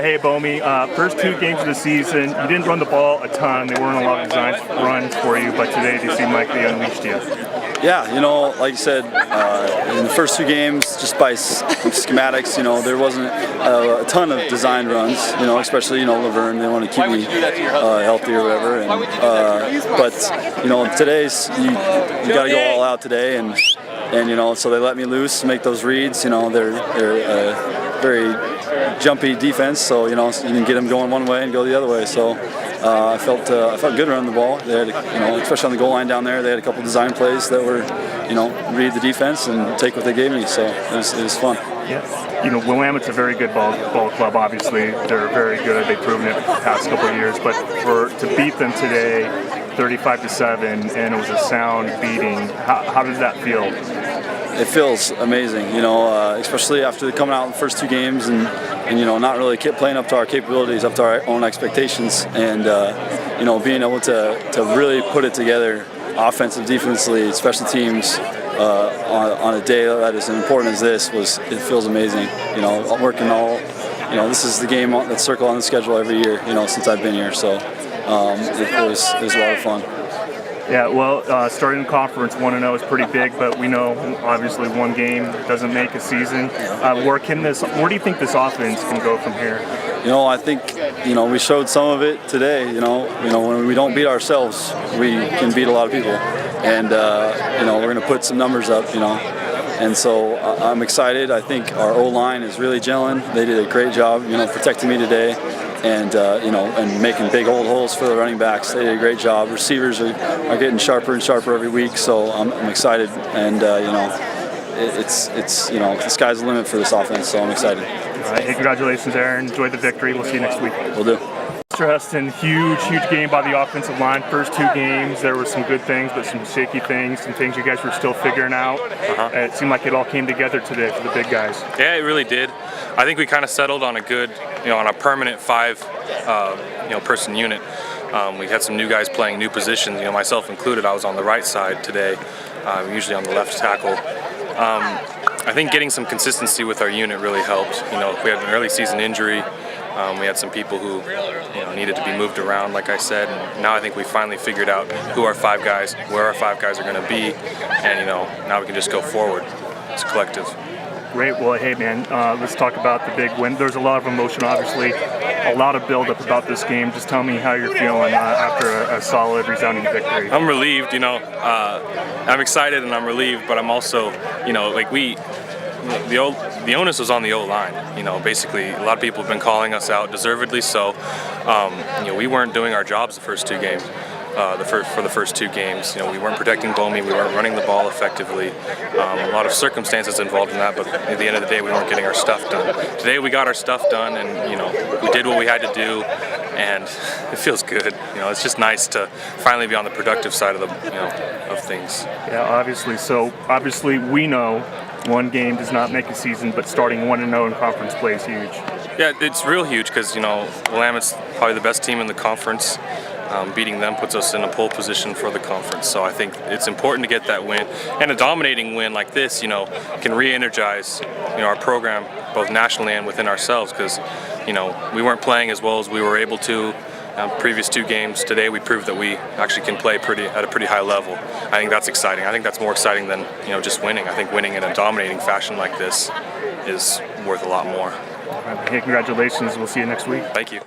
Hey Bomi, first 2 games of the season, you didn't run the ball a ton, there weren't a lot of design runs for you, but today they seem like they unleashed you. Yeah, like you said, in the first 2 games, just by schematics, there wasn't a ton of design runs, especially, Laverne, they want to keep me healthy or whatever. But today's, you got to go all out today, and so they let me loose, make those reads, they're very jumpy defense, so you can get them going one way and go the other way. So I felt good running the ball. They had, especially on the goal line down there, they had a couple design plays that were, read the defense and take what they gave me. So it was fun. Yeah, Willamette's a very good ball club. Obviously, they're very good. They've proven it the past couple of years. But to beat them today, 35-7, and it was a sound beating. How does that feel? It feels amazing, especially after coming out in the first 2 games and not really playing up to our capabilities, up to our own expectations, and being able to really put it together, offensive, defensively, special teams, on a day that is as important as this it feels amazing. Working all, this is the game that's circled on the schedule every year, since I've been here, so it was a lot of fun. Yeah, well, starting conference 1-0 is pretty big, but we know obviously 1 game doesn't make a season. Where do you think this offense can go from here? I think we showed some of it today. When we don't beat ourselves, we can beat a lot of people, and we're going to put some numbers up. And so I'm excited. I think our O-line is really gelling. They did a great job, protecting me today. And and making big old holes for the running backs. They did a great job. Receivers are getting sharper and sharper every week, so I'm excited. And it's the sky's the limit for this offense, so I'm excited. All right, hey, congratulations, Aaron. Enjoy the victory. We'll see you next week. Will do. Mr. Huston, huge game by the offensive line. First 2 games, there were some good things, but some shaky things, some things you guys were still figuring out. It seemed like it all came together today for the big guys. Yeah, it really did. I think we kind of settled on a good, on a permanent 5, person unit. We had some new guys playing new positions, myself included. I was on the right side today, usually on the left tackle. I think getting some consistency with our unit really helped. We had an early season injury. We had some people who needed to be moved around, like I said, and now I think we finally figured out who our 5 guys, where our 5 guys are going to be, and now we can just go forward as a collective. Great. Well, hey man, let's talk about the big win. There's a lot of emotion, obviously, a lot of build-up about this game. Just tell me how you're feeling after a solid, resounding victory. I'm relieved. I'm excited and I'm relieved, but I'm also, the onus was on the O-line. Basically, a lot of people have been calling us out, deservedly so. We weren't doing our jobs the first 2 games. For the first 2 games, we weren't protecting Bomi, we weren't running the ball effectively. A lot of circumstances involved in that, but at the end of the day, we weren't getting our stuff done. Today, we got our stuff done, and we did what we had to do, and it feels good. It's just nice to finally be on the productive side of of things. Yeah, obviously. So obviously, we know 1 game does not make a season, but starting 1-0 in conference play is huge. Yeah, it's real huge because Willamette's probably the best team in the conference. Beating them puts us in a pole position for the conference. So I think it's important to get that win, and a dominating win like this, can re-energize, our program both nationally and within ourselves, because, we weren't playing as well as we were able to. Previous 2 games. Today we proved that we actually can play at a pretty high level. I think that's exciting. I think that's more exciting than just winning. I think winning in a dominating fashion like this is worth a lot more. Hey, congratulations. We'll see you next week. Thank you.